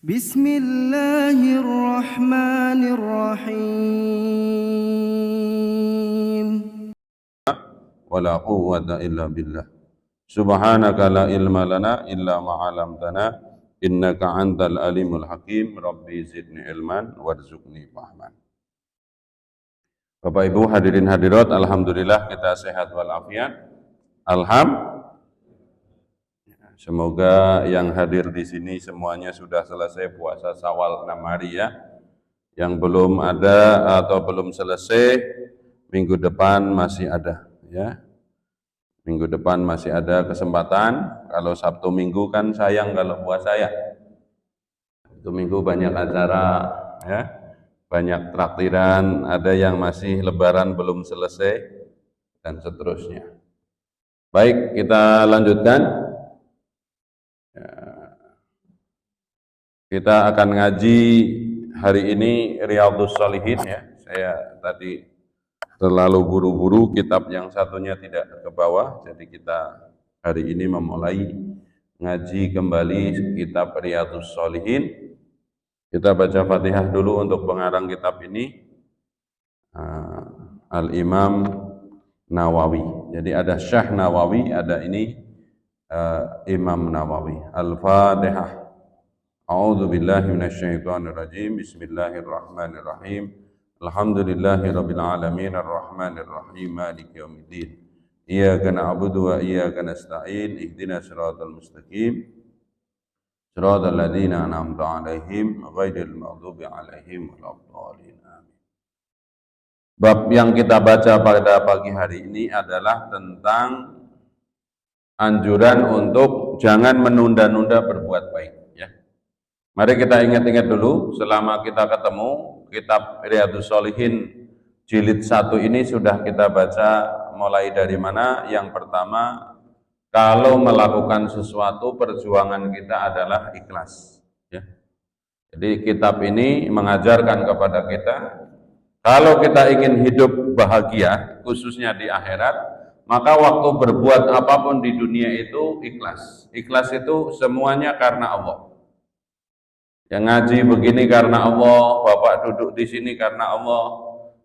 Bismillahirrahmanirrahim. Wala quwwata illa billah. Subhanaka la ilma lana illa ma 'allamtana innaka antal alimul hakim. Rabbi zidni ilman warzuqni fahman. Bapak Ibu hadirin hadirat, alhamdulillah kita sehat walafiat. Semoga yang hadir di sini semuanya sudah selesai puasa Syawal 6 hari ya. Yang belum ada atau belum selesai, minggu depan masih ada ya. Minggu depan masih ada kesempatan. Kalau Sabtu Minggu kan sayang kalau puasa ya. Sabtu Minggu banyak acara ya, banyak traktiran, ada yang masih lebaran belum selesai dan seterusnya. Baik, kita lanjutkan. Ya. Kita akan ngaji hari ini Riyadhus Shalihin ya. Saya tadi terlalu buru-buru, kitab yang satunya tidak ke bawah, jadi kita hari ini memulai ngaji kembali kitab Riyadhus Shalihin. Kita baca Fatihah dulu untuk pengarang kitab ini, Al-Imam Nawawi. Jadi ada Syekh Nawawi, ada ini Imam Nawawi. Al-Fatihah. A'udzu billahi minasyaitonir rajim. Bismillahirrahmanirrahim. Alhamdulillahirabbil alamin arrahmanir rahim maliki yaumiddin. Iyyaka na'budu wa iyyaka nasta'in. Ihdinas siratal mustaqim. Siratal ladzina an'amta 'alaihim ghairil maghdubi 'alaihim waladdallin. Amin. Bab yang kita baca pada pagi hari ini adalah tentang anjuran untuk jangan menunda-nunda berbuat baik ya. Mari kita ingat-ingat dulu selama kita ketemu kitab Riyadhus Shalihin jilid 1 ini sudah kita baca mulai dari mana? Yang pertama, kalau melakukan sesuatu perjuangan kita adalah ikhlas ya. Jadi kitab ini mengajarkan kepada kita kalau kita ingin hidup bahagia khususnya di akhirat, maka waktu berbuat apapun di dunia itu ikhlas. Ikhlas itu semuanya karena Allah. Yang ngaji begini karena Allah, Bapak duduk di sini karena Allah,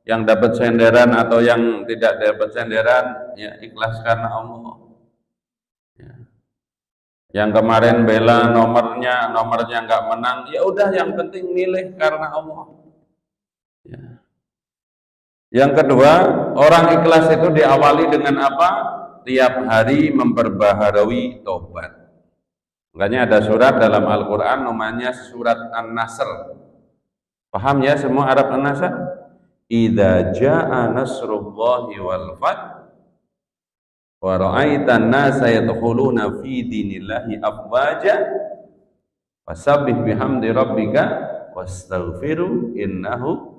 yang dapat senderan atau yang tidak dapat senderan, ya ikhlas karena Allah. Ya. Yang kemarin bela nomornya nggak menang, ya udah yang penting milih karena Allah. Ya. Yang kedua, orang ikhlas itu diawali dengan apa? Tiap hari memperbaharui tobat. Makanya ada surat dalam Al-Quran namanya surat An-Nasr. Paham ya semua Arab An-Nasr? Idza jaa nasrullahi wal fath wa ra'aitan nasa yadkhuluna fi dinillahi afwaja fasabbih bihamdi rabbika wastaghfiru innahu.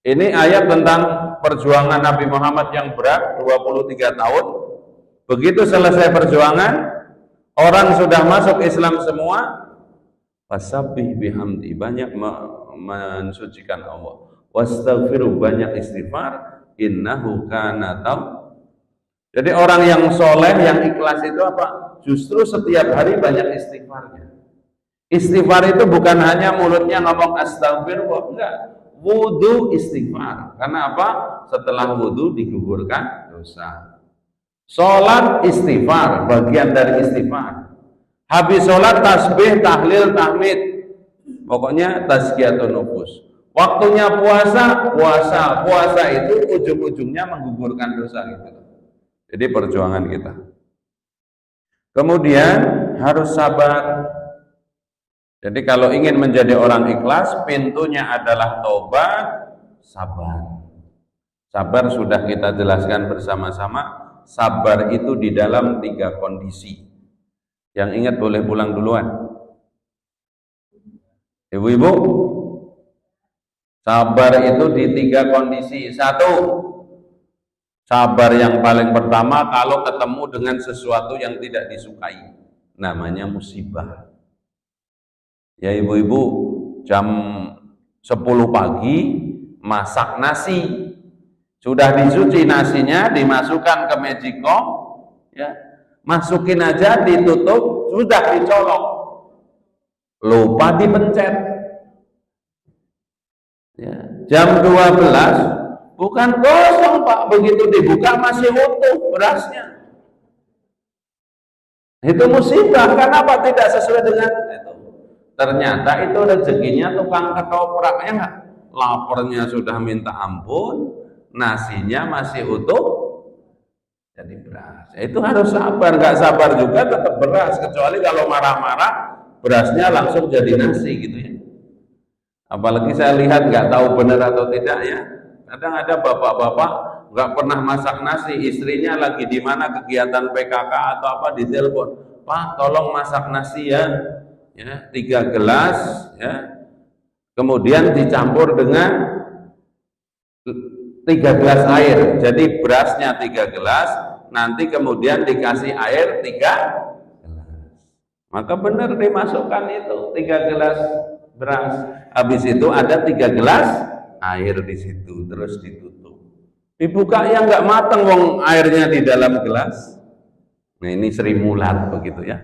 Ini ayat tentang perjuangan Nabi Muhammad yang berat 23 tahun. Begitu selesai perjuangan, orang sudah masuk Islam semua, fasabbih bihamdi, banyak mensucikan Allah, wastaghfiru, banyak istighfar, innahu kana tawwab. Jadi orang yang soleh, yang ikhlas itu apa? Justru setiap hari banyak istighfarnya. Istighfar itu bukan hanya mulutnya ngomong astagfirullah, enggak, wudu istighfar. Karena apa? Setelah wudu digugurkan dosa. Sholat istighfar, bagian dari istighfar. Habis sholat tasbih, tahlil, tahmid. Pokoknya tazkiyatun nufus. Waktunya puasa itu ujung-ujungnya menggugurkan dosa gitu. Jadi perjuangan kita. Kemudian harus sabar. Jadi kalau ingin menjadi orang ikhlas, pintunya adalah taubat, sabar. Sabar sudah kita jelaskan bersama-sama. Sabar itu di dalam 3 kondisi. Yang ingat boleh pulang duluan. Ibu-ibu, sabar itu di 3 kondisi. 1, sabar yang paling pertama kalau ketemu dengan sesuatu yang tidak disukai, namanya musibah. Ya ibu-ibu, jam 10 pagi masak nasi, sudah dicuci nasinya, dimasukkan ke magicom, ya, masukin aja, ditutup, sudah dicolok. lupa dipencet. Ya, jam 12 bukan kosong Pak, begitu dibuka masih utuh berasnya. Itu musibah, karena apa? Tidak sesuai dengan itu. Ternyata itu rezekinya tukang ketoprak, ya enggak? Laparnya sudah minta ampun, nasinya masih utuh, jadi beras. Itu harus sabar, nggak sabar juga tetap beras, kecuali kalau marah-marah berasnya langsung jadi nasi gitu ya. Apalagi saya lihat, nggak tahu benar atau tidak ya, kadang ada bapak-bapak nggak pernah masak nasi, istrinya lagi di mana kegiatan PKK atau apa, ditelepon, Pak tolong masak nasi ya, 3 gelas ya, kemudian dicampur dengan 3 gelas air, jadi berasnya 3 gelas, nanti kemudian dikasih air 3 gelas, maka benar dimasukkan itu 3 gelas beras, habis itu ada 3 gelas air di situ, terus ditutup, dibuka ya nggak mateng wong airnya di dalam gelas. Nah ini Sri Mulat begitu ya,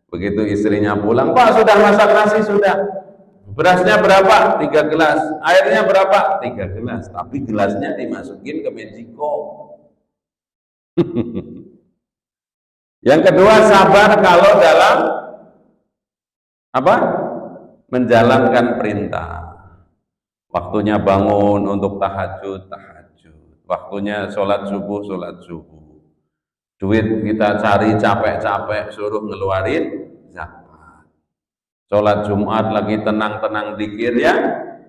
begitu istrinya pulang, Pak sudah masak nasi sudah, berasnya berapa? 3 gelas, airnya berapa? 3 gelas, tapi gelasnya dimasukin ke Mexico. Yang kedua, sabar kalau dalam apa? Menjalankan perintah. Waktunya bangun untuk tahajud, waktunya sholat subuh, duit kita cari capek-capek suruh ngeluarin zakat. Sholat Jumat lagi tenang-tenang dikir ya,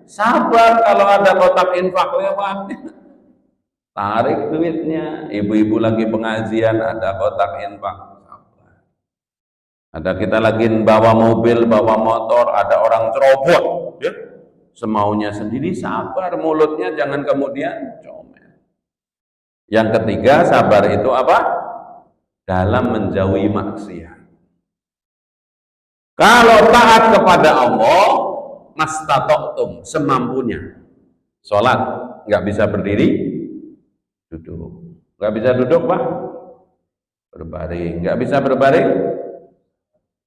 sabar kalau ada kotak infak lewat, tarik duitnya. Ibu-ibu lagi pengajian ada kotak infak, sabar. Ada kita lagi bawa mobil, bawa motor, ada orang cerobot ya, semaunya sendiri, sabar, mulutnya jangan kemudian comel. Yang ketiga, sabar itu apa? Dalam menjauhi maksiat. Kalau taat kepada Allah, mastata'tum, semampunya. Sholat, nggak bisa berdiri, duduk. Nggak bisa duduk, Pak? Berbaring. Nggak bisa berbaring?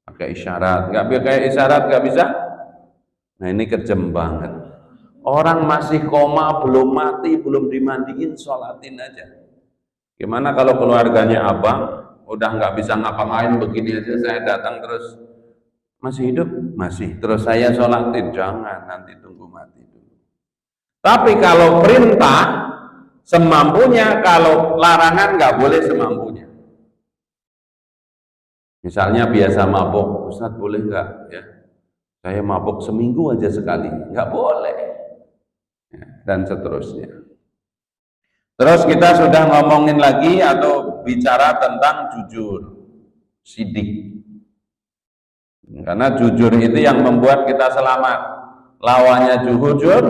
Pakai isyarat. Nggak pakai isyarat, nggak bisa? Nah ini kejem banget. Orang masih koma, belum mati, belum dimandiin, sholatin aja. Gimana kalau keluarganya abang, udah nggak bisa ngapa-ngapain, begini aja saya datang terus, masih hidup? Masih. Terus saya sholatin? Jangan, nanti tunggu mati dulu. Tapi kalau perintah semampunya, kalau larangan nggak boleh semampunya. Misalnya biasa mabuk, Ustadz boleh nggak ya? Saya mabuk seminggu aja sekali, nggak boleh. Dan seterusnya. Terus kita sudah ngomongin lagi atau bicara tentang jujur, sidik. Karena jujur itu yang membuat kita selamat. Lawannya jujur,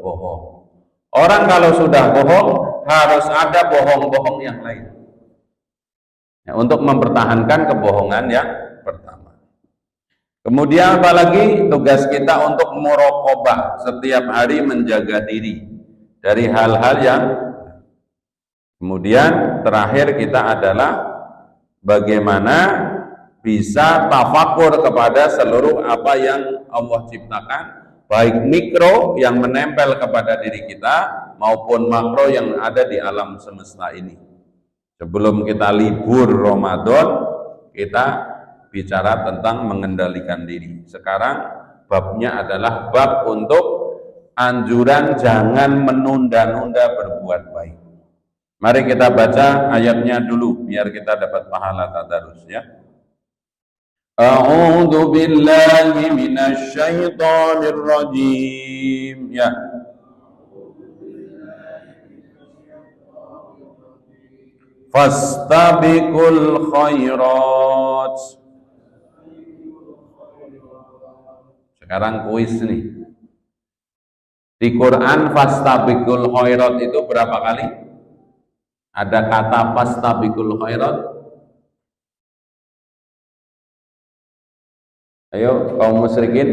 bohong. Orang kalau sudah bohong, harus ada bohong-bohong yang lain. Ya, untuk mempertahankan kebohongan yang pertama. Kemudian apalagi tugas kita untuk muraqabah, setiap hari menjaga diri dari hal-hal yang. Kemudian terakhir kita adalah bagaimana bisa tafakur kepada seluruh apa yang Allah ciptakan, baik mikro yang menempel kepada diri kita maupun makro yang ada di alam semesta ini. Sebelum kita libur Ramadan, kita bicara tentang mengendalikan diri. Sekarang babnya adalah bab untuk anjuran jangan menunda-nunda berbuat baik. Mari kita baca ayatnya dulu biar kita dapat pahala tadarus ya. A'udzu billahi minasy syaithanir rajim ya. Fastabiqul khairat. Sekarang kuis nih. Di Quran fastabiqul khairat itu berapa kali? Ada kata fastabiqul khairat? Ayo kaum musyrikin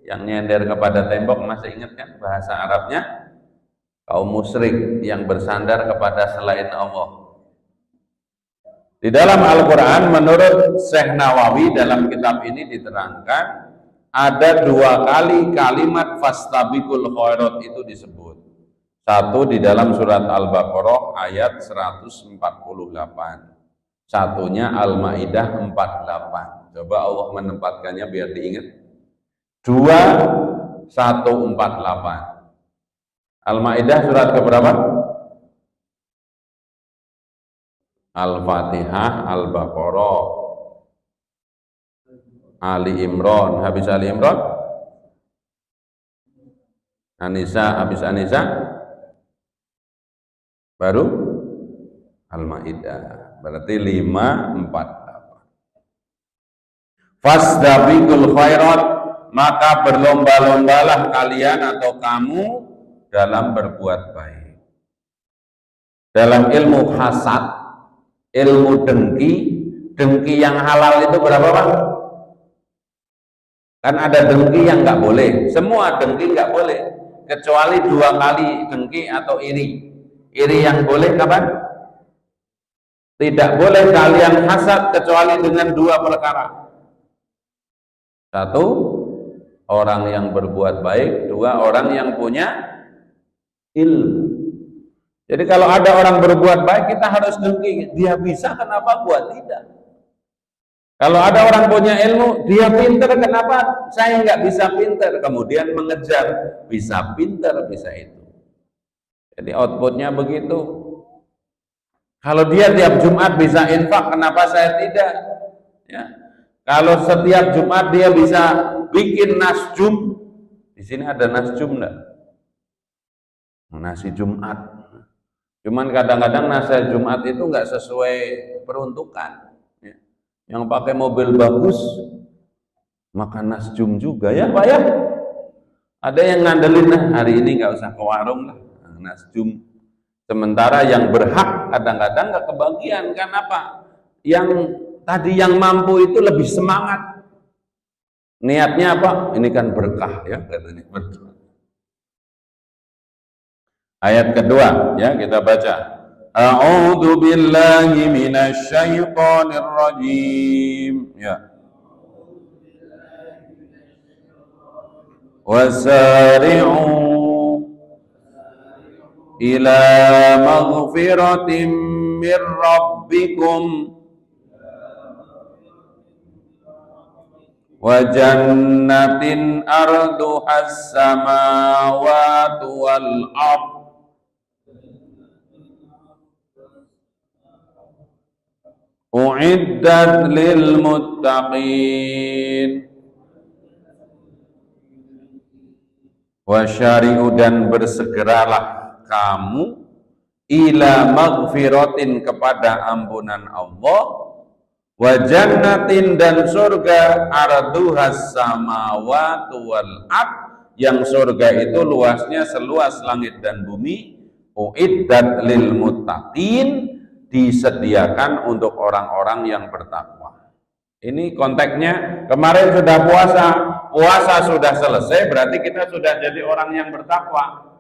yang nyender kepada tembok, masih ingat kan bahasa Arabnya? Kaum musyrik yang bersandar kepada selain Allah. Di dalam Al-Quran menurut Syekh Nawawi dalam kitab ini diterangkan ada 2 kali kalimat fastabiqul khairat itu disebut. Satu di dalam surat Al-Baqarah ayat 148. Satunya Al-Maidah 48. Coba Allah menempatkannya biar diingat. 2148. Al-Maidah surat keberapa? Al-Fatihah, Al-Baqarah, Ali Imran, habis Ali Imran, Anisa, habis Anisa, baru Al-Maidah. Berarti 548. Fasdabiqul khairat, maka berlomba-lombalah kalian atau kamu dalam berbuat baik. Dalam ilmu hasad, ilmu dengki, dengki yang halal itu berapa Pak? Kan ada dengki yang nggak boleh, semua dengki nggak boleh, kecuali 2 kali dengki atau iri. Iri yang boleh kapan? Tidak boleh kalian hasad kecuali dengan 2 perkara. 1, orang yang berbuat baik. 2, orang yang punya ilmu. Jadi kalau ada orang berbuat baik, kita harus dengki. Dia bisa, kenapa gua tidak? Kalau ada orang punya ilmu, dia pinter, kenapa saya nggak bisa pinter? Kemudian mengejar, bisa pinter, bisa itu. Jadi outputnya begitu. Kalau dia tiap Jumat bisa infak, kenapa saya tidak? Ya. Kalau setiap Jumat dia bisa bikin nasjum, di sini ada nasjum enggak? Nasi Jumat. Cuman kadang-kadang nasi Jumat itu enggak sesuai peruntukan. Ya. Yang pakai mobil bagus makan nasjum juga ya Pak ya. Ada yang ngandelin, nah hari ini nggak usah ke warung lah, nasjum. Sementara yang berhak kadang-kadang nggak kebagian. Kan apa? Yang tadi yang mampu itu lebih semangat. Niatnya apa? Ini kan berkah ya, katanya berkah. Ayat kedua ya, kita baca. A'udzu billahi minasy syaithanir rajim. Ya. Wasari'u ila maghfiratin mir rabbikum wa jannatin arduhas samawati wal ardh u'iddat lil muttaqin. Wasyari'u, dan bersegeralah kamu ila maghfiratin, kepada ampunan Allah, wa jannatin, dan surga, arduhas samawati wal ardh, yang surga itu luasnya seluas langit dan bumi, uiddat lil muttaqin, disediakan untuk orang-orang yang bertakwa. Ini konteksnya, kemarin sudah puasa, puasa sudah selesai, berarti kita sudah jadi orang yang bertakwa.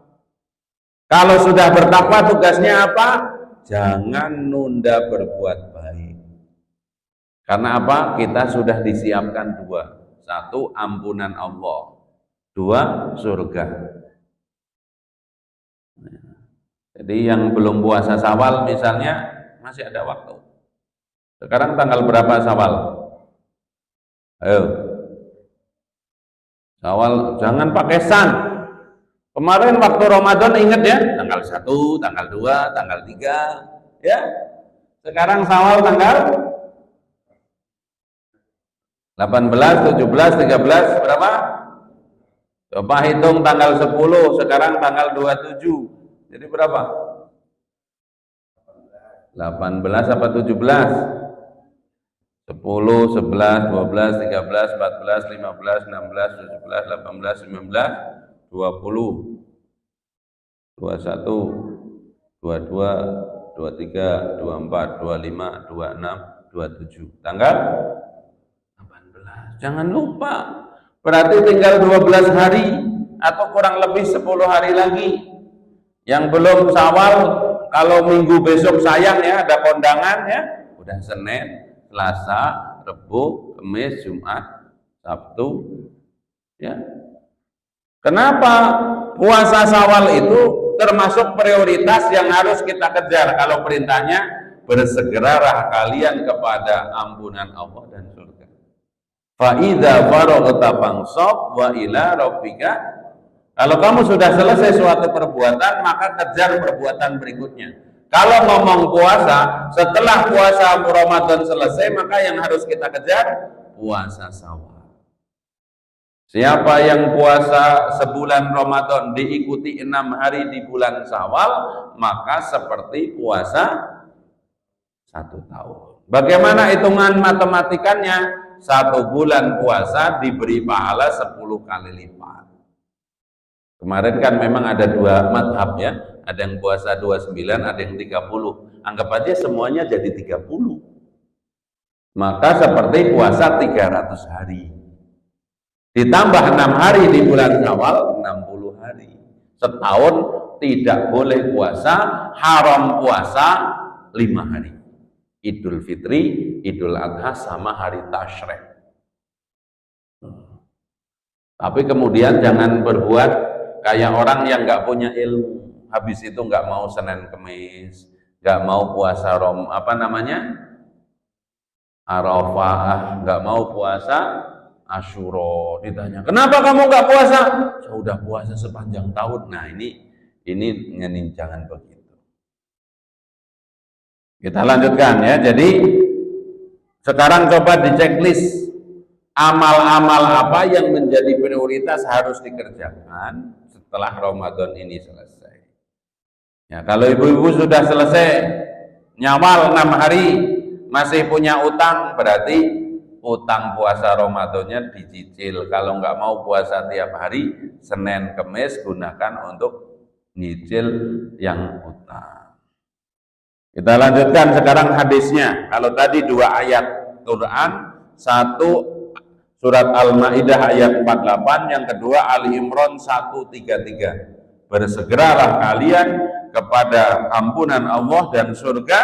Kalau sudah bertakwa, tugasnya apa? Jangan nunda berbuat baik. Karena apa? Kita sudah disiapkan 2. 1, ampunan Allah. 2, surga. Jadi yang belum puasa Syawal misalnya, masih ada waktu. Sekarang tanggal berapa Syawal? Ayo. Syawal jangan pakai san. Kemarin waktu Ramadan ingat ya, tanggal 1, tanggal 2, tanggal 3, ya. Sekarang Syawal tanggal 18, 17, 13, berapa? Coba hitung tanggal 10, sekarang tanggal 27. Jadi berapa? 18 apa 17? 10, 11, 12, 13, 14, 15, 16, 17, 18, 19, 20, 21, 22, 23, 24, 25, 26, 27. Tanggal 18. Jangan lupa. Berarti tinggal 12 hari atau kurang lebih 10 hari lagi. Yang belum Syawal, kalau minggu besok sayang ya, ada kondangan ya. Udah Senin, Selasa, Rabu, Kamis, Jumat, Sabtu, Ya. Kenapa puasa Syawal itu termasuk prioritas yang harus kita kejar? Kalau perintahnya bersegeralah kalian kepada ampunan Allah dan surga. Fa idza faraghta fansab wa ila rabbika. Kalau kamu sudah selesai suatu perbuatan, maka kejar perbuatan berikutnya. Kalau ngomong puasa, setelah puasa Ramadan selesai, maka yang harus kita kejar puasa Syawal. Siapa yang puasa sebulan Ramadan diikuti 6 hari di bulan Syawal, maka seperti puasa 1 tahun. Bagaimana hitungan matematikannya? 1 bulan puasa diberi pahala 10 kali lipat. Kemarin kan memang ada 2 madhab ya, ada yang puasa 29, ada yang 30. Anggap aja semuanya jadi 30. Maka seperti puasa 300 hari. Ditambah 6 hari di bulan Syawal, 60 hari. Setahun tidak boleh puasa, haram puasa 5 hari. Idul Fitri, Idul Adha, sama hari Tasyrik. Tapi kemudian jangan berbuat kayak orang yang nggak punya ilmu. Habis itu nggak mau Senin Kemis, nggak mau puasa Arafah, nggak mau puasa Asyura. Ditanya, kenapa kamu nggak puasa? Saya udah puasa sepanjang tahun. Nah ini jangan begitu. Kita lanjutkan ya. Jadi sekarang coba di checklist amal-amal apa yang menjadi prioritas harus dikerjakan setelah Ramadan ini selesai. Ya, kalau ibu-ibu sudah selesai nyawal 6 hari masih punya utang, berarti utang puasa Ramadannya dicicil. Kalau nggak mau puasa tiap hari, Senin Kemis gunakan untuk nyicil yang utang. Kita lanjutkan sekarang hadisnya. Kalau tadi 2 ayat Quran, 1 surat Al-Maidah ayat 48, yang kedua Ali Imran 133. Bersegeralah kalian kepada ampunan Allah dan surga,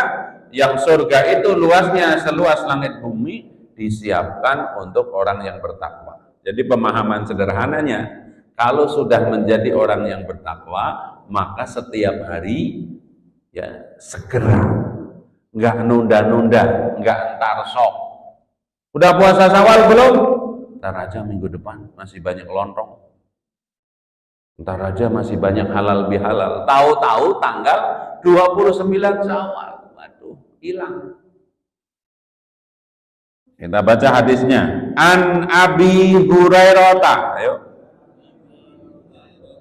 yang surga itu luasnya seluas langit bumi, disiapkan untuk orang yang bertakwa. Jadi pemahaman sederhananya, kalau sudah menjadi orang yang bertakwa, maka setiap hari ya segera, nggak nunda-nunda, nggak entar sok. Udah puasa Syawal belum? Ntar aja minggu depan masih banyak lontong. Ntar aja masih banyak halal bihalal. Tahu-tahu tanggal 29 Syawal, waduh, hilang. Kita baca hadisnya. An Abi Hurairah. Ayo.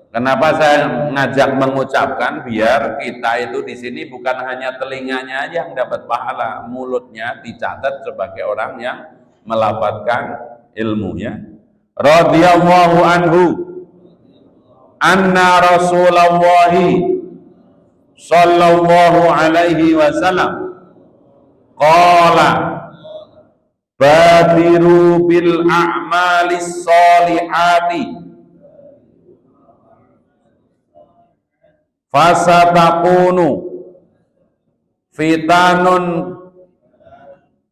Kenapa saya ngajak mengucapkan? Biar kita itu di sini bukan hanya telinganya aja yang dapat pahala, mulutnya dicatat sebagai orang yang melafadzkan ilmunya. Radhiyallahu anhu anna Rasulullah sallallahu alaihi wasallam qala badiru bil a'malis solihati fasatakunu fitanun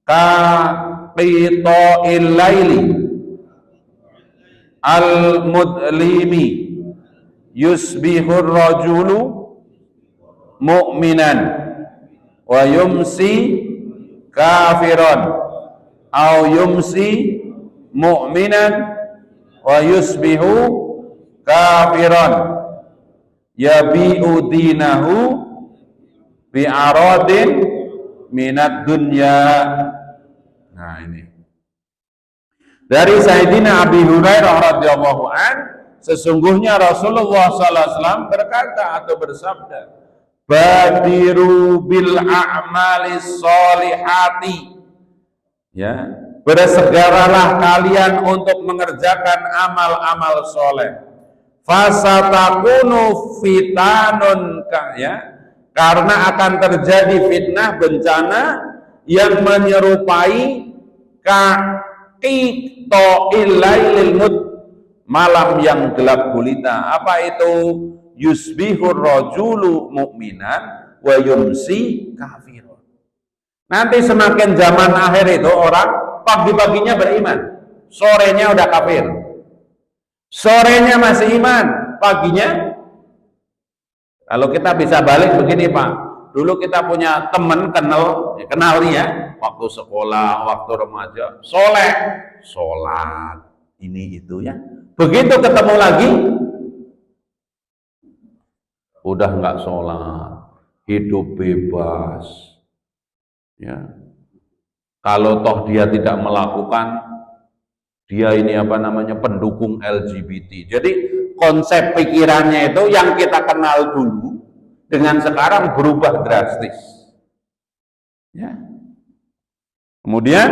ka qita'il laili al mudlimi yusbihur rajulu mu'minan wa yumsi kafiran au yumsi mu'minan wa yusbihu kafiran yabi'u dinahu bi'aradin minad dunya. Nah ini dari Sayyidina Abi Hurairah radhiyallahu an, sesungguhnya Rasulullah sallallahu alaihi wasallam berkata atau bersabda, badiru bil a'malis solihati. Ya, bersegeralah kalian untuk mengerjakan amal-amal soleh. Fasatakunu fitanun, ya, karena akan terjadi fitnah bencana yang menyerupai qita'il lailil mud, malam yang gelap gulita. Apa itu? Yusbihur rajulu mu'minan wa yumsi kafir. Nanti semakin zaman akhir itu orang pagi-paginya beriman, sorenya udah kafir. sorenya masih iman, paginya kalau kita bisa balik begini Pak, dulu kita punya teman kenal nih ya, waktu sekolah, waktu remaja, soleh, sholat, ini itu ya. Begitu ketemu lagi, udah nggak sholat, hidup bebas, ya. Kalau toh dia tidak melakukan, dia ini apa namanya pendukung LGBT. Jadi konsep pikirannya itu yang kita kenal dulu dengan sekarang berubah drastis. Ya. Kemudian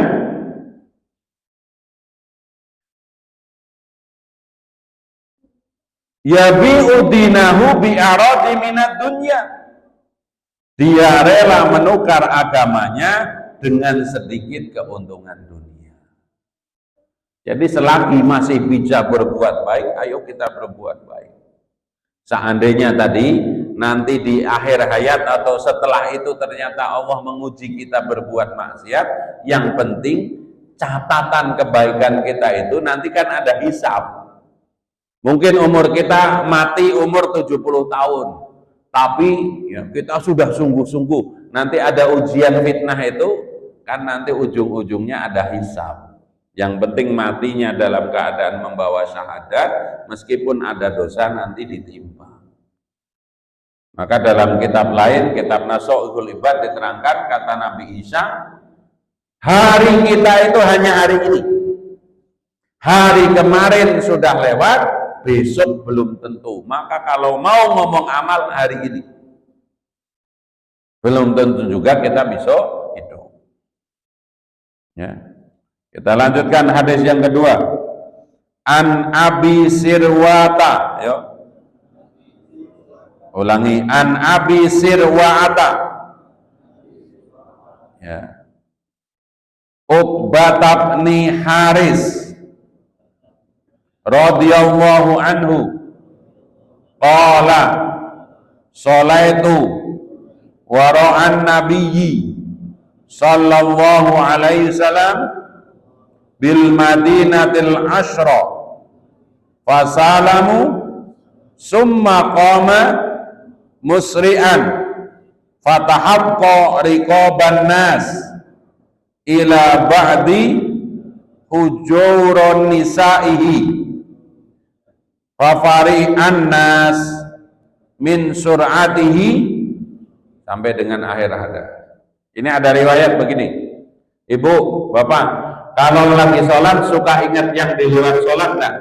yabi'u dinahu bi'aradi minad dunya. Dia rela menukar agamanya dengan sedikit keuntungan dunia. Jadi selagi masih bisa berbuat baik, ayo kita berbuat baik. Seandainya tadi nanti di akhir hayat atau setelah itu ternyata Allah menguji kita berbuat maksiat, yang penting catatan kebaikan kita itu nanti kan ada hisab. Mungkin umur kita mati umur 70 tahun, tapi ya, kita sudah sungguh-sungguh. Nanti ada ujian fitnah itu, kan nanti ujung-ujungnya ada hisab. Yang penting matinya dalam keadaan membawa syahadat, meskipun ada dosa nanti ditimpa. Maka dalam kitab lain, kitab Nasuhul Ibad diterangkan, kata Nabi Isa, hari kita itu hanya hari ini. Hari kemarin sudah lewat, besok belum tentu. Maka kalau mau ngomong amal hari ini, belum tentu juga kita besok hidup. Ya. Kita lanjutkan hadis yang kedua. An Abi Sirwata, yuk. Ulangi, an Abi Sirwata. Ya. Uqbah bin Haris radhiyallahu anhu qala sholaitu wara'an nabiyyi sallallahu alaihi wasallam bil madinatil asyra fasalamu summa qama musri'an fatahaqqa riqaban nas ila ba'di hujurun nisaihi fafari'an nas min sur'atihi sampai dengan akhir hadis. Ini ada riwayat begini, Ibu, Bapak, kalau lagi sholat suka ingat yang di luar sholat enggak?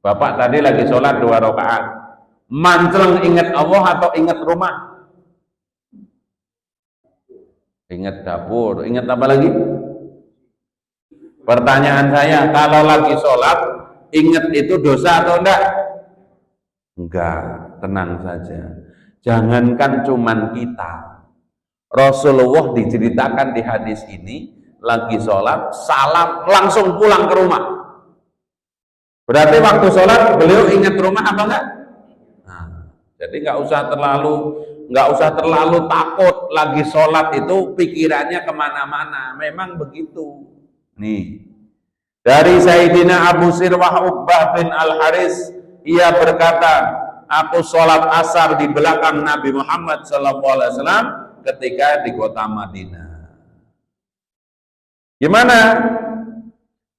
Bapak tadi lagi sholat 2 rakaat, mancung ingat Allah atau ingat rumah? Ingat dapur, ingat apa lagi? Pertanyaan saya, kalau lagi sholat ingat itu dosa atau enggak? Enggak, tenang saja. Jangankan cuman kita, Rasulullah diceritakan di hadis ini lagi sholat, salam langsung pulang ke rumah. Berarti waktu sholat beliau ingat rumah apa enggak? Nah, jadi nggak usah terlalu takut lagi sholat itu pikirannya kemana-mana. Memang begitu. Nih, dari Sayyidina Abu Sirwah Uqbah bin Al-Haris, ia berkata, aku sholat asar di belakang Nabi Muhammad SAW ketika di kota Madinah. Gimana?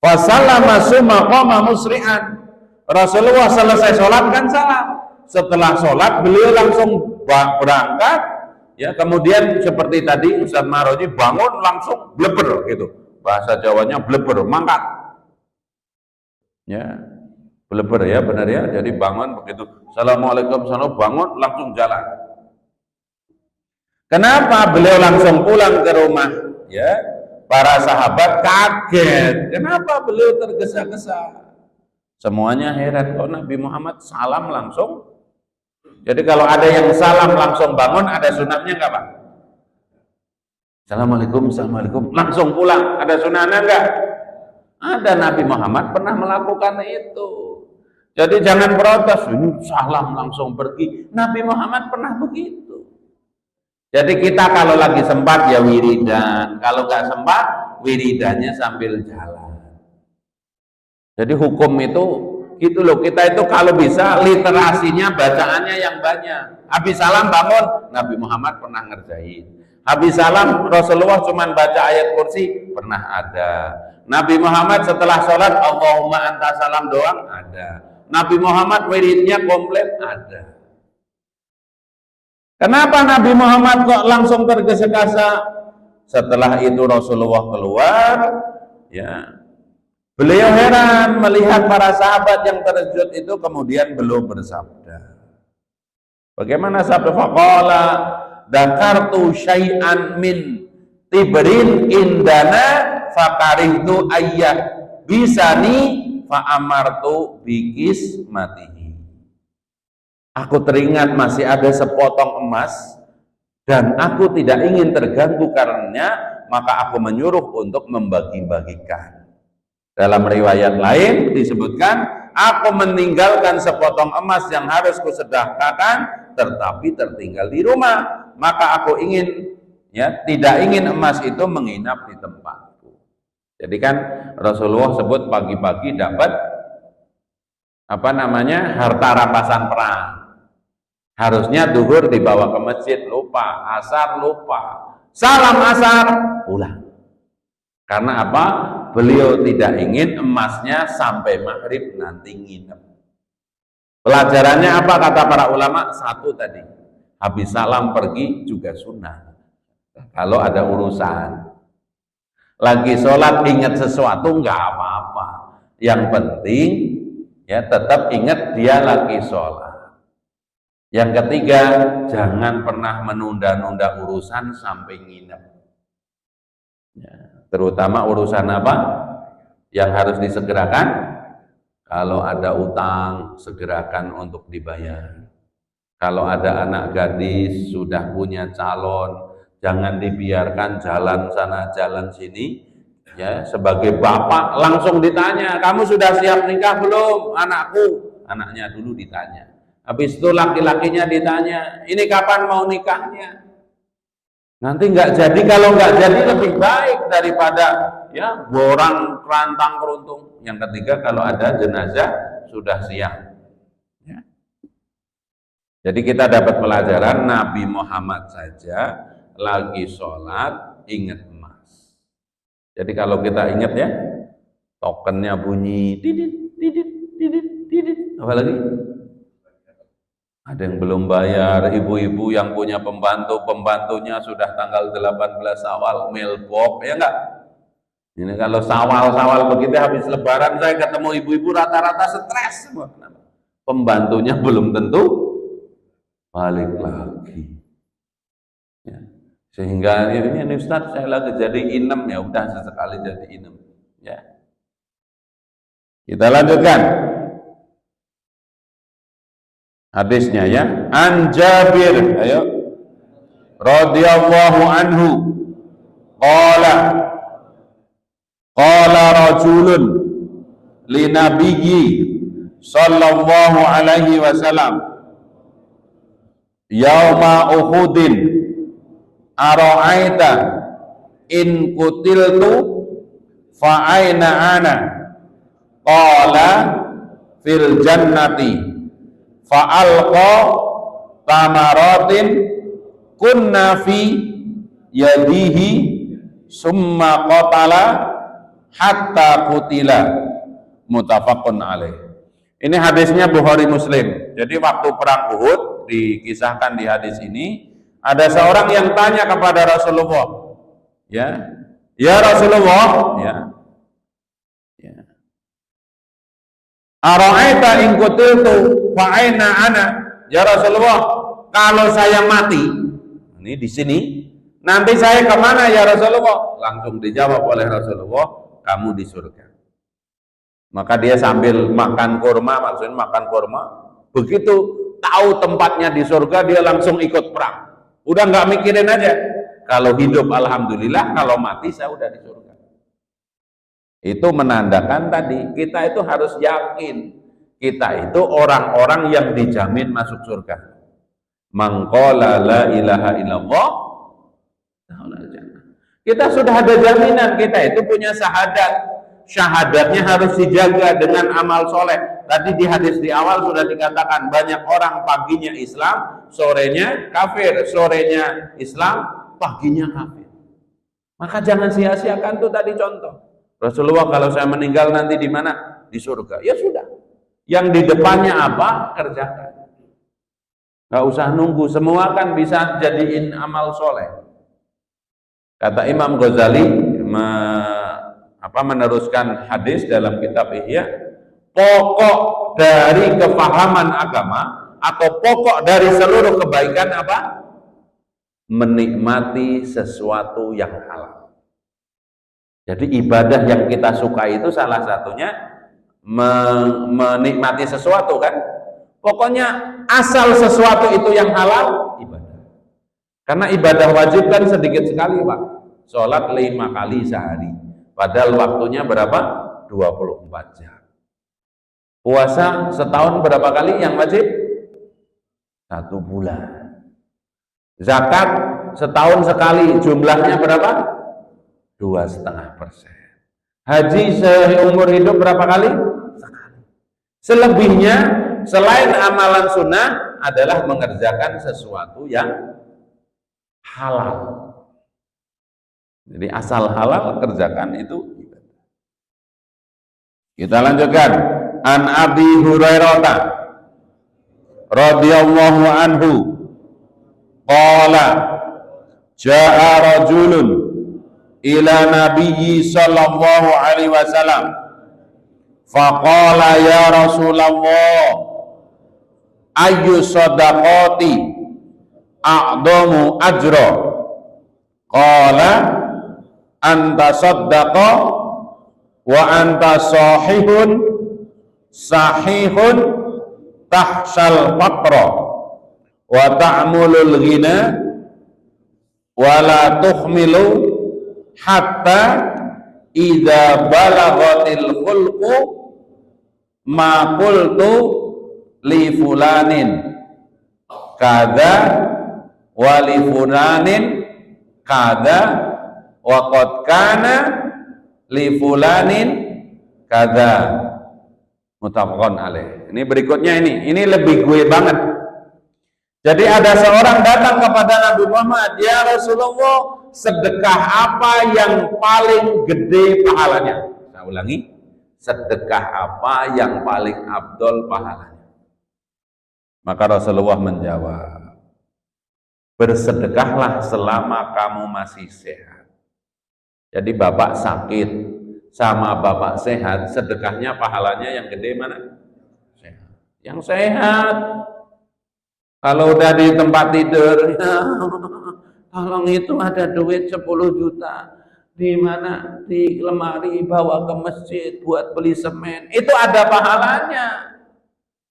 Wasallama summa qama musri'an. Rasulullah selesai sholat kan salam. Setelah sholat beliau langsung berangkat. Ya, kemudian seperti tadi Ustaz Maroji bangun langsung bleber gitu. Bahasa Jawanya bleber, mangkat. Ya, bleber ya, benar ya. Jadi bangun begitu. Assalamualaikum, salam, bangun langsung jalan. Kenapa beliau langsung pulang ke rumah? Ya, para sahabat kaget. Kenapa beliau tergesa-gesa? Semuanya heran, kok Nabi Muhammad salam langsung. Jadi kalau ada yang salam langsung bangun, ada sunatnya enggak Pak? Assalamualaikum, assalamualaikum, langsung pulang. Ada sunahnya enggak? Ada. Nabi Muhammad pernah melakukan itu. Jadi jangan protes, ini salam langsung pergi. Nabi Muhammad pernah begitu. Jadi kita kalau lagi sempat ya wiridan, kalau nggak sempat wiridannya sambil jalan. Jadi hukum itu gitu loh, kita itu kalau bisa literasinya, bacaannya yang banyak. Habis salam bangun, Nabi Muhammad pernah ngerjain. Habis salam Rasulullah cuman baca ayat kursi, pernah ada. Nabi Muhammad setelah sholat Allahumma anta salam doang, ada. Nabi Muhammad wiridnya komplit, ada. Kenapa Nabi Muhammad kok langsung tergesa-gesa? Setelah itu Rasulullah keluar, ya, beliau heran melihat para sahabat yang terkejut itu, kemudian beliau bersabda. Bagaimana sabda? Faqala dakartu syai'an min tibrin indana fakarihtu ayyah bisani fa'amartu bikis matihi. Aku teringat masih ada sepotong emas dan aku tidak ingin terganggu karenanya, maka aku menyuruh untuk membagi-bagikan. Dalam riwayat lain disebutkan, aku meninggalkan sepotong emas yang harus kusedekahkan, tetapi tertinggal di rumah. Maka aku ingin, ya, tidak ingin emas itu menginap di tempatku. Jadi kan Rasulullah sebut pagi-pagi dapat harta rampasan perang. Harusnya duhur dibawa ke masjid, lupa. Asar lupa. Salam asar pulang. Karena apa? Beliau tidak ingin emasnya sampai maghrib nanti nginep. Pelajarannya apa kata para ulama? Satu tadi, habis salam pergi juga sunnah. Kalau ada urusan, lagi sholat ingat sesuatu nggak apa-apa. Yang penting ya tetap ingat dia lagi sholat. Yang ketiga, jangan pernah menunda-nunda urusan sampai nginep. Ya, terutama urusan apa yang harus disegerakan. Kalau ada utang, segerakan untuk dibayar. Kalau ada anak gadis sudah punya calon, jangan dibiarkan jalan sana jalan sini. Ya, sebagai bapak langsung ditanya, kamu sudah siap nikah belum? Anakku, anaknya dulu ditanya. Habis itu laki-lakinya ditanya, ini kapan mau nikahnya? Nanti nggak jadi, kalau nggak jadi lebih baik daripada ya borang kerantang keruntung. Yang ketiga, kalau ada jenazah sudah siap. Ya. Jadi kita dapat pelajaran Nabi Muhammad saja lagi sholat ingat emas. Jadi kalau kita ingat ya, tokennya bunyi, didit, didit, didit, didit. Apa lagi? Ada yang belum bayar, ibu-ibu yang punya pembantunya sudah tanggal 18 awal mailbox, ya enggak? Ini kalau sawal begitu habis lebaran saya ketemu ibu-ibu rata-rata stres semua. Pembantunya belum tentu balik lagi. Ya. Sehingga ini Ustaz saya lagi jadi inem, ya udah sesekali jadi inem. Ya. Kita lanjutkan. Hadisnya ya, An Jabir, ayo, radhiyallahu anhu, qala rajulun li nabiyyi sallallahu alaihi wasallam yauma uhudin ara'aita in kutiltu fa aina ana qala fil jannati fa'alqa tamaratin kunna fi yadihi summa qatala hatta qutila, muttafaqun alaih. Ini hadisnya Bukhari Muslim. Jadi waktu perang Uhud dikisahkan di hadis ini, ada seorang yang tanya kepada Rasulullah, ya Rasulullah, ya ara'aita in qutiltu fa aina ana, ya Rasulullah, kalau saya mati, ini di sini, nanti saya kemana ya Rasulullah? Langsung dijawab oleh Rasulullah, kamu di surga. Maka dia sambil makan kurma, maksudnya makan kurma, begitu tahu tempatnya di surga, dia langsung ikut perang. Udah nggak mikirin aja, kalau hidup alhamdulillah, kalau mati saya udah di surga. Itu menandakan tadi kita itu harus yakin kita itu orang-orang yang dijamin masuk surga. Man qala la ilaha illallah, kita sudah ada jaminan kita itu punya syahadat. syahadatnya harus dijaga dengan amal soleh. Tadi di hadis di awal sudah dikatakan banyak orang paginya Islam, sorenya kafir, sorenya Islam, paginya kafir. Maka jangan sia-siakan tuh tadi contoh. Rasulullah kalau saya meninggal nanti di mana? Di surga. Ya sudah. Yang di depannya apa? Kerjakan. Gak usah nunggu, semua kan bisa jadiin amal soleh. Kata Imam Ghazali meneruskan hadis dalam kitab Ihya, pokok dari kepahaman agama atau pokok dari seluruh kebaikan apa? Menikmati sesuatu yang halal. Jadi ibadah yang kita suka itu salah satunya menikmati sesuatu kan. Pokoknya asal sesuatu itu yang halal, ibadah. Karena ibadah wajib kan sedikit sekali Pak. Sholat 5 kali sehari. Padahal waktunya berapa? 24 jam. Puasa setahun berapa kali yang wajib? 1 bulan. Zakat setahun sekali, jumlahnya berapa? 2,5%. Haji seumur hidup berapa kali? Sekali. Selebihnya selain amalan sunnah adalah mengerjakan sesuatu yang halal. Jadi asal halal kerjakan itu ibadah. Kita lanjutkan. An Abi Hurairah radhiyallahu anhu qala jaa rajulun ila nabiyyi sallallahu alaihi wasallam faqala ya Rasulullah ayyu sadaqati a'dhamu ajra qala anta saddaqa wa anta sahihun tahsal faqra wa ta'mulul ghina wa la tuhmilu hatta idza balaghatil khulqu ma qultu li fulanin kada wa li fulanin kada wa qad kana li fulanin kada. Muttafaqun alaih. Ini berikutnya ini lebih gue banget. Jadi ada seorang datang kepada Nabi Muhammad, ya Rasulullah, sedekah apa yang paling gede pahalanya? Saya ulangi, sedekah apa yang paling afdol pahalanya? Maka Rasulullah menjawab, bersedekahlah selama kamu masih sehat. Jadi bapak sakit sama bapak sehat, sedekahnya pahalanya yang gede mana? Sehat. Yang sehat. Kalau udah di tempat tidur, tolong itu ada duit 10 juta. Di mana? Di lemari, bawa ke masjid buat beli semen. Itu ada pahalanya.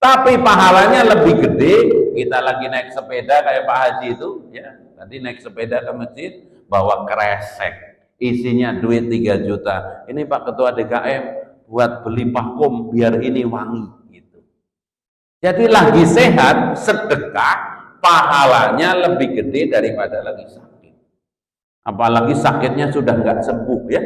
Tapi pahalanya lebih gede. Kita lagi naik sepeda kayak Pak Haji itu, ya. Tadi naik sepeda ke masjid, bawa kresek. Isinya duit 3 juta. Ini Pak Ketua DKM buat beli vakum biar ini wangi gitu. Jadi lagi sehat, sedekah pahalanya lebih gede daripada lagi sakit. Apalagi sakitnya sudah nggak sembuh ya.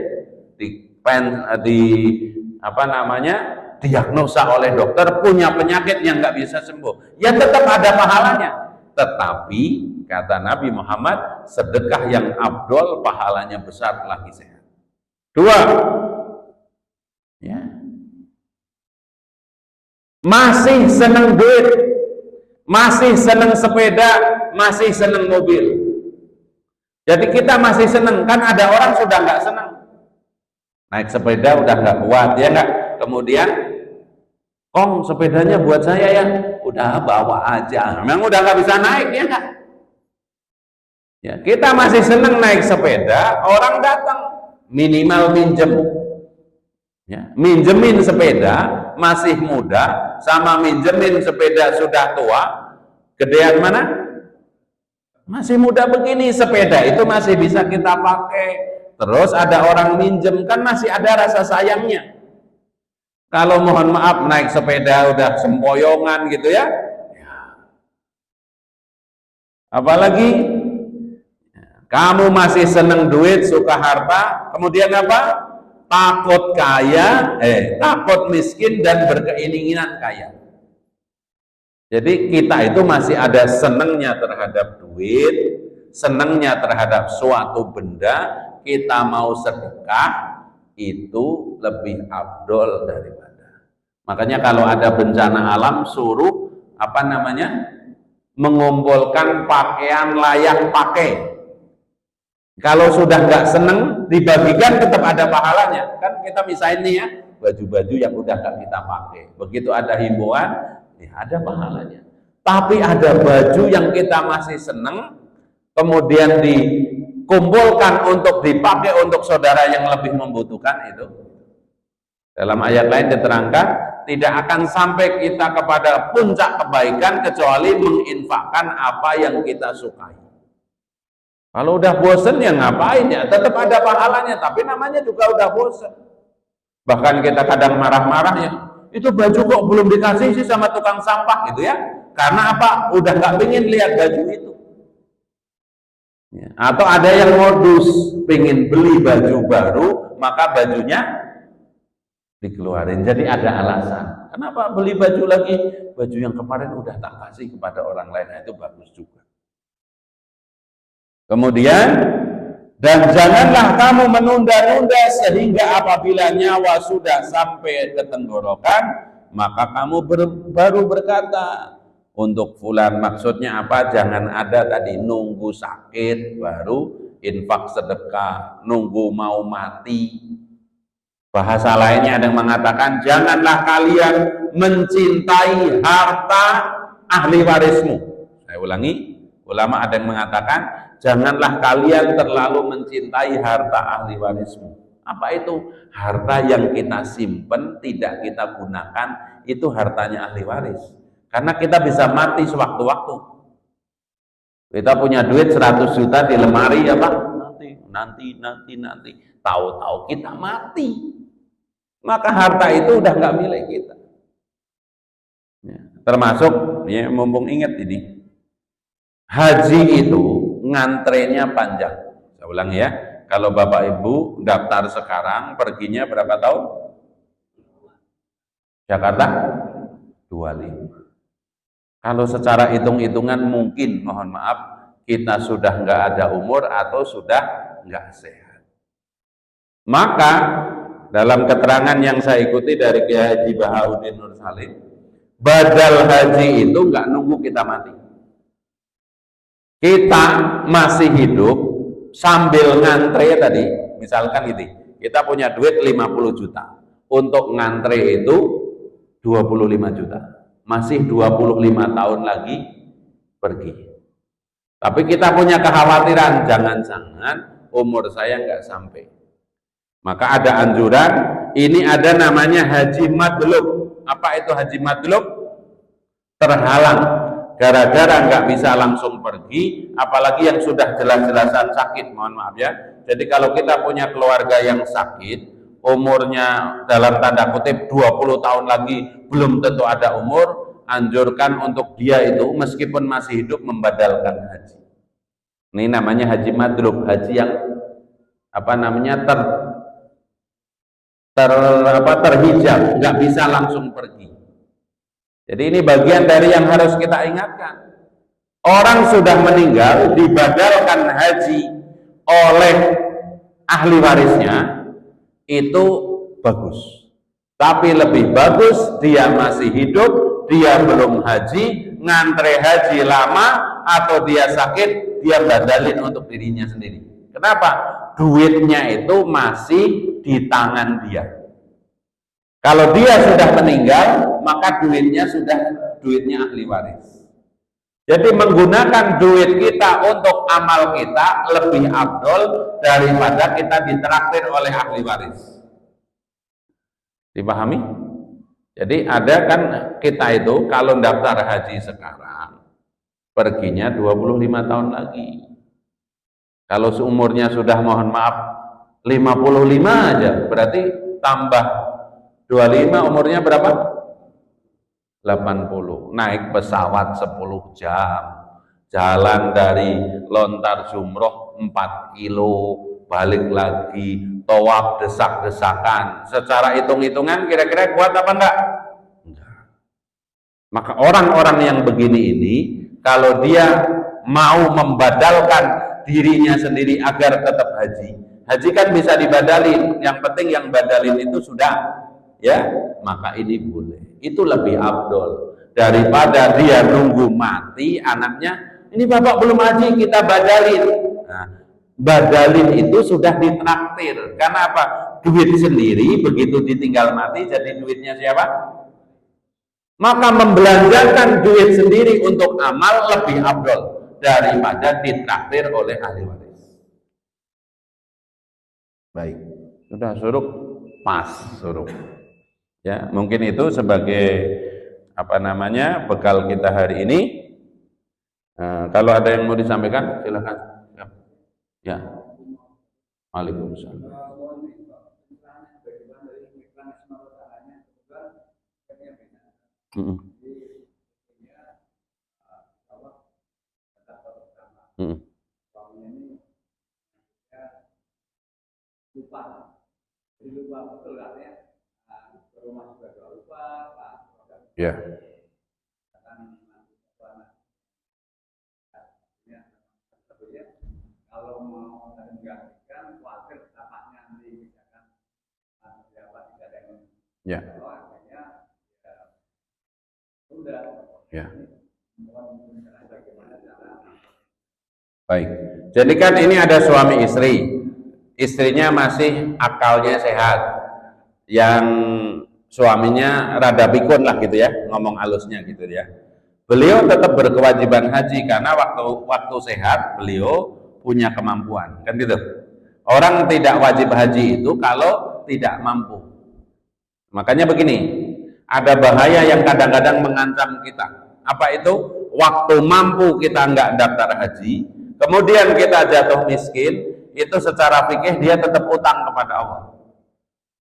Diagnosa oleh dokter punya penyakit yang nggak bisa sembuh. Ya tetap ada pahalanya. Tetapi kata Nabi Muhammad, sedekah yang afdol pahalanya besar lagi sehat. 2, ya. Masih seneng duit, masih seneng sepeda, masih seneng mobil. Jadi kita masih seneng, kan ada orang sudah nggak seneng. Naik sepeda udah nggak kuat, ya nggak? Kemudian, Kong sepedanya buat saya ya, udah bawa aja. Memang udah nggak bisa naik, ya nggak? Ya, kita masih seneng naik sepeda, orang datang minimal minjem. Ya, minjemin sepeda masih muda sama minjemin sepeda sudah tua, gedean mana? Masih muda begini, sepeda itu masih bisa kita pakai. Terus ada orang minjem, kan masih ada rasa sayangnya. Kalau mohon maaf naik sepeda udah sempoyongan gitu ya. Apalagi kamu masih seneng duit, suka harta, kemudian apa? takut kaya, takut miskin dan berkeinginan kaya. Jadi kita itu masih ada senengnya terhadap duit, senengnya terhadap suatu benda, kita mau sedekah itu lebih afdol daripada. Makanya kalau ada bencana alam suruh mengumpulkan pakaian layak pakai. Kalau sudah nggak seneng dibagikan tetap ada pahalanya. Kan kita misalnya nih ya, baju-baju yang udah nggak kita pakai. Begitu ada himbauan, ya ada pahalanya. Tapi ada baju yang kita masih seneng, kemudian dikumpulkan untuk dipakai untuk saudara yang lebih membutuhkan itu. Dalam ayat lain diterangkan, tidak akan sampai kita kepada puncak kebaikan kecuali menginfakkan apa yang kita sukai. Kalau udah bosen ya ngapain ya? Tetap ada pahalanya, tapi namanya juga udah bosen. Bahkan kita kadang marah-marah ya, itu baju kok belum dikasih sih sama tukang sampah gitu ya. Karena apa? Udah nggak pengen lihat baju itu. Ya. Atau ada yang modus pengen beli baju baru, maka bajunya dikeluarin. Jadi ada alasan. Kenapa beli baju lagi? Baju yang kemarin udah tak kasih kepada orang lain, nah, itu bagus juga. Kemudian, dan janganlah kamu menunda-nunda sehingga apabila nyawa sudah sampai ke tenggorokan, maka kamu baru berkata untuk fulan. Maksudnya apa? Jangan ada tadi nunggu sakit baru infak sedekah, nunggu mau mati. Bahasa lainnya ada yang mengatakan, janganlah kalian mencintai harta ahli warismu. Saya ulangi, ulama ada yang mengatakan, janganlah kalian terlalu mencintai harta ahli warismu. Apa itu? Harta yang kita simpen, tidak kita gunakan, itu hartanya ahli waris. Karena kita bisa mati sewaktu-waktu. Kita punya duit 100 juta di lemari, ya Pak? Nanti. Tahu-tahu kita mati. Maka harta itu udah nggak milik kita. Ya, termasuk, ya, mumpung ingat ini, haji itu ngantrenya panjang. Saya ulang ya, kalau Bapak Ibu daftar sekarang, perginya berapa tahun? Jakarta 25. Kalau secara hitung-hitungan mungkin, mohon maaf, kita sudah nggak ada umur atau sudah nggak sehat. Maka dalam keterangan yang saya ikuti dari Kiai Haji Bahauddin Nur Salim, badal haji itu nggak nunggu kita mati. Kita masih hidup sambil ngantre tadi, misalkan gitu, kita punya duit 50 juta, untuk ngantre itu 25 juta, masih 25 tahun lagi pergi. Tapi kita punya kekhawatiran, jangan-jangan umur saya nggak sampai. Maka ada anjuran, ini ada namanya haji madlub. Apa itu haji madlub? Terhalang, gara-gara nggak bisa langsung pergi, apalagi yang sudah jelas-jelasan sakit, mohon maaf ya. Jadi kalau kita punya keluarga yang sakit, umurnya dalam tanda kutip 20 tahun lagi, belum tentu ada umur, anjurkan untuk dia itu meskipun masih hidup membadalkan haji. Ini namanya haji madlub, haji yang terhijab, nggak bisa langsung pergi. Jadi ini bagian dari yang harus kita ingatkan. Orang sudah meninggal dibadalkan haji oleh ahli warisnya, itu bagus. Tapi lebih bagus dia masih hidup, dia belum haji, ngantre haji lama, atau dia sakit, dia badalin untuk dirinya sendiri. Kenapa? Duitnya itu masih di tangan dia. Kalau dia sudah meninggal, maka duitnya ahli waris. Jadi menggunakan duit kita untuk amal kita lebih afdol daripada kita ditraktir oleh ahli waris. Dipahami? Jadi ada kan kita itu kalau daftar haji sekarang, perginya 25 tahun lagi. Kalau seumurnya sudah, mohon maaf, 55 aja, berarti tambah 25, umurnya berapa? 80. Naik pesawat 10 jam, jalan dari Lontar Jumroh 4 kilo, balik lagi, tawaf desak-desakan. Secara hitung-hitungan kira-kira kuat apa enggak? Enggak. Maka orang-orang yang begini ini, kalau dia mau membadalkan dirinya sendiri agar tetap haji, haji kan bisa dibadalin, yang penting yang badalin itu sudah, ya, maka ini boleh. Itu lebih afdol daripada dia nunggu mati anaknya, ini bapak belum haji kita badalin. Nah, badalin itu sudah ditraktir. Karena apa? Duit sendiri begitu ditinggal mati jadi duitnya siapa? Maka membelanjakan duit sendiri untuk amal lebih afdol daripada ditraktir oleh ahli waris. Baik, sudah suruh pas suruh. Ya, mungkin itu sebagai apa namanya bekal kita hari ini. Kalau ada yang mau disampaikan silakan. Ya. Waalaikumsalam. Ya. Kalau mau menggantikan khawatir bapaknya nanti misalkan siapa tidak ada yang ya. Ya. Baik. Jadi kan ini ada suami istri. Istrinya masih akalnya sehat. Yang suaminya rada pikun lah gitu ya, ngomong halusnya gitu ya. Beliau tetap berkewajiban haji karena waktu sehat beliau punya kemampuan, kan gitu. Orang tidak wajib haji itu kalau tidak mampu. Makanya begini, ada bahaya yang kadang-kadang mengancam kita. Apa itu? Waktu mampu kita nggak daftar haji, kemudian kita jatuh miskin, itu secara fikih dia tetap utang kepada Allah.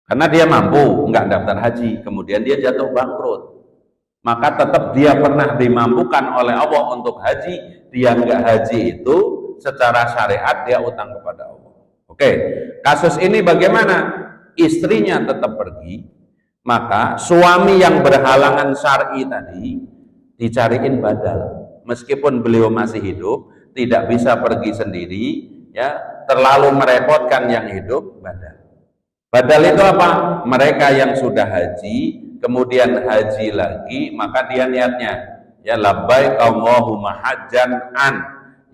Karena dia mampu nggak daftar haji, kemudian dia jatuh bangkrut. Maka tetap dia pernah dimampukan oleh Allah untuk haji, dia nggak haji itu secara syariat dia utang kepada Allah. Oke, kasus ini bagaimana? Istrinya tetap pergi, maka suami yang berhalangan syar'i tadi dicariin badal. Meskipun beliau masih hidup, tidak bisa pergi sendiri, ya terlalu merepotkan yang hidup, badal. Badal itu apa? Mereka yang sudah haji, kemudian haji lagi, maka dia niatnya, ya labbaik Allahumma hajjan an.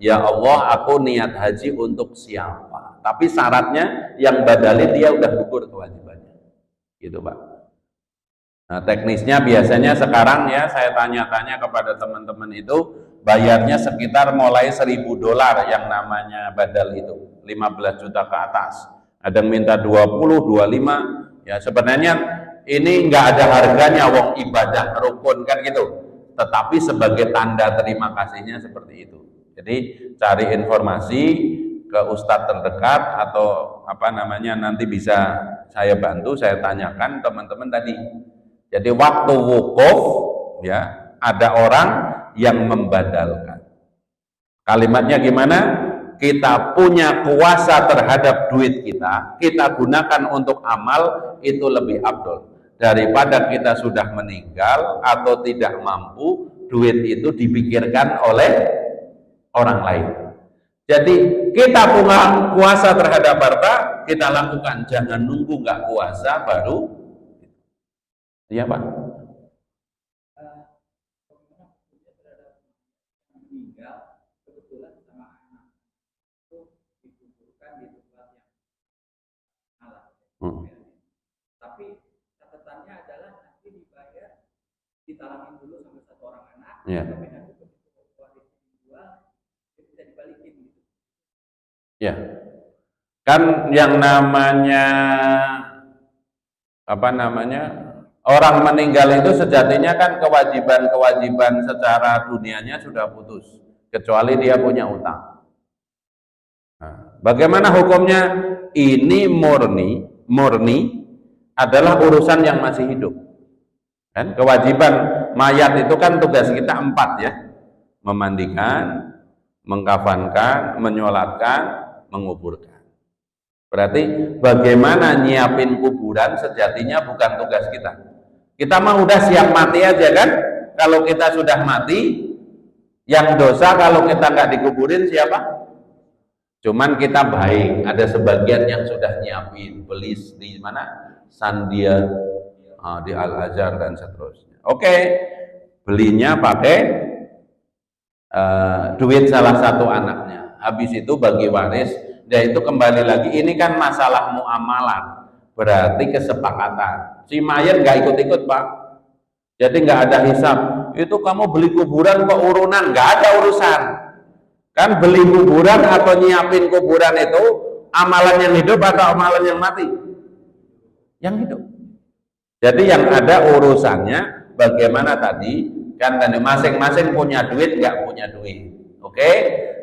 Ya Allah, aku niat haji untuk siapa? Tapi syaratnya yang badalin dia udah gugur kewajibannya. Gitu, Pak. Nah, teknisnya biasanya sekarang ya saya tanya-tanya kepada teman-teman itu bayarnya sekitar mulai $1.000 yang namanya badal itu, 15 juta ke atas. Ada yang minta 20, 25. Ya sebenarnya ini nggak ada harganya, wong ibadah rukun kan gitu. Tetapi sebagai tanda terima kasihnya seperti itu. Jadi cari informasi ke ustadz terdekat atau apa namanya nanti bisa saya bantu, saya tanyakan teman-teman tadi. Jadi waktu wukuf ya ada orang yang membadalkan. Kalimatnya gimana? Kita punya kuasa terhadap duit kita gunakan untuk amal, itu lebih afdol daripada kita sudah meninggal atau tidak mampu, duit itu dipikirkan oleh orang lain. Jadi kita punya kuasa terhadap harta, kita lakukan, jangan nunggu nggak kuasa baru. Iya Pak. Tapi catatannya adalah nanti dibayar, ditalangin dulu sama satu orang anak, ya. Bisa dibalikin gitu. Ya, kan yang namanya apa namanya orang meninggal itu sejatinya kan kewajiban secara dunianya sudah putus, kecuali dia punya utang. Nah, bagaimana hukumnya? Ini murni adalah urusan yang masih hidup. Kan kewajiban mayat itu kan tugas kita 4 ya. Memandikan, mengkafankan, menyolatkan, menguburkan. Berarti bagaimana nyiapin kuburan sejatinya bukan tugas kita. Kita mah udah siap mati aja kan. Kalau kita sudah mati, yang dosa kalau kita nggak dikuburin siapa? Cuman kita baik, ada sebagian yang sudah nyiapin, beli di mana? Sandia, di Al-Azhar dan seterusnya. Oke, belinya pakai duit salah satu anaknya. Habis itu bagi waris, dan itu kembali lagi, ini kan masalah muamalah, berarti kesepakatan. Si mayat nggak ikut-ikut Pak, jadi nggak ada hisab. Itu kamu beli kuburan kok urunan, nggak ada urusan. Kan beli kuburan atau nyiapin kuburan itu amalan yang hidup atau amalan yang mati? Yang hidup. Jadi yang ada urusannya bagaimana tadi, kan masing-masing punya duit nggak punya duit. Oke,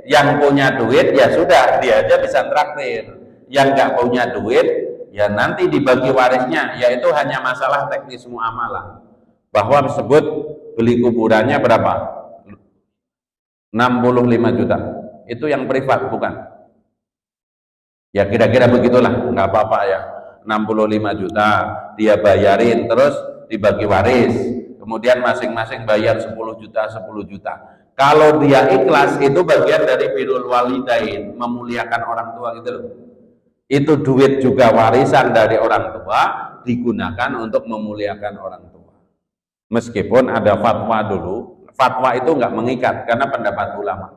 yang punya duit ya sudah, dia aja bisa traktir. Yang nggak punya duit ya nanti dibagi warisnya, yaitu hanya masalah teknis muamalah. Bahwa disebut beli kuburannya berapa? 65 juta. Itu yang privat bukan? Ya kira-kira begitulah, nggak apa-apa ya. 65 juta dia bayarin, terus dibagi waris, kemudian masing-masing bayar 10 juta 10 juta. Kalau dia ikhlas, itu bagian dari birrul walidain, memuliakan orang tua gitu loh. Itu duit juga warisan dari orang tua, digunakan untuk memuliakan orang tua. Meskipun ada fatwa dulu, fatwa itu nggak mengikat karena pendapat ulama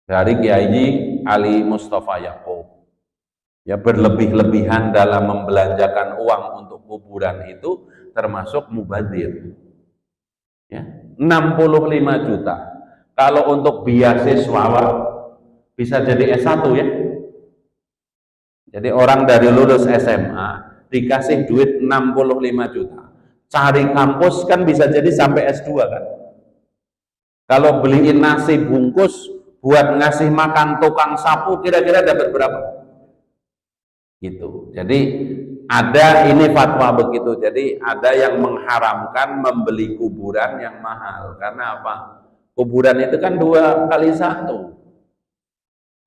dari Kiai Ali Mustafa Yaqub. Ya, berlebih-lebihan dalam membelanjakan uang untuk kuburan itu termasuk mubadzir. Ya, 65 juta. Kalau untuk beasiswa bisa jadi S1 ya. Jadi orang dari lulus SMA dikasih duit 65 juta. Cari kampus kan bisa jadi sampai S2 kan. Kalau beliin nasi bungkus buat ngasih makan tukang sapu kira-kira dapat berapa? Gitu. Jadi ada ini fatwa begitu. Jadi ada yang mengharamkan membeli kuburan yang mahal. Karena apa? Kuburan itu kan 2 kali 1.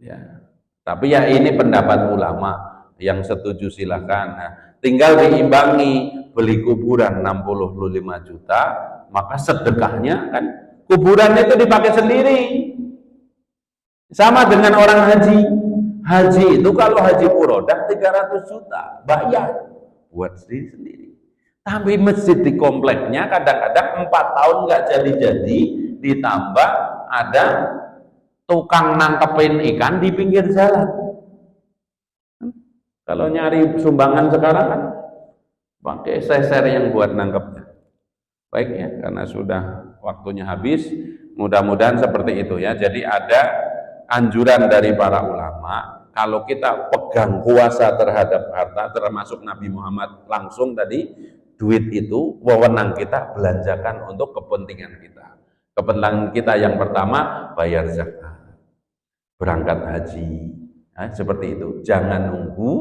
Ya. Tapi ya ini pendapat ulama, yang setuju silahkan. Nah, tinggal diimbangi, beli kuburan 65 juta, maka sedekahnya kan kuburan itu dipakai sendiri. Sama dengan orang haji. Haji itu kalau haji furodah 300 juta, bayar buat sendiri. Tapi masjid di kompleknya kadang-kadang 4 tahun nggak jadi-jadi, ditambah ada tukang nangkepin ikan di pinggir jalan. Kalau nyari sumbangan sekarang kan pakai seser yang buat nangkepnya. Baik ya, karena sudah waktunya habis, mudah-mudahan seperti itu ya. Jadi ada anjuran dari para ulama, kalau kita pegang kuasa terhadap harta, termasuk Nabi Muhammad langsung tadi, duit itu wewenang kita belanjakan untuk kepentingan kita. Kepentingan kita yang pertama bayar zakat, berangkat haji, nah, seperti itu. Jangan nunggu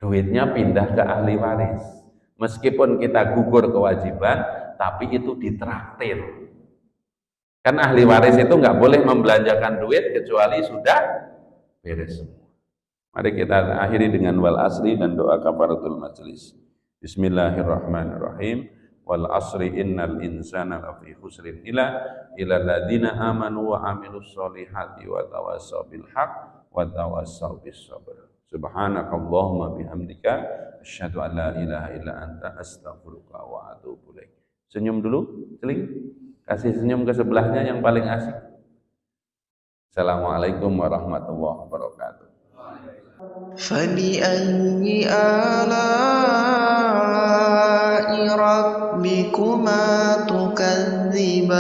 duitnya pindah ke ahli waris. Meskipun kita gugur kewajiban, tapi itu ditraktir. Kan ahli waris itu nggak boleh membelanjakan duit kecuali sudah beres semua. Mari kita akhiri dengan wal asri dan doa kafaratul majelis. Bismillahirrahmanirrahim. Wal asri innal insana lafi khusrin ila ladina amanu wa amilus solihati wa tawassaw bil haq wa tawassaw bis sabr. Subhanakallahumma bihamdika asyhadu an la ilaha illa anta astaghfiruka wa atubu ilaik. Senyum dulu, celing. Kasih senyum ke sebelahnya yang paling asik. Assalamualaikum warahmatullahi wabarakatuh. فبأي آلاء ربكما تكذبان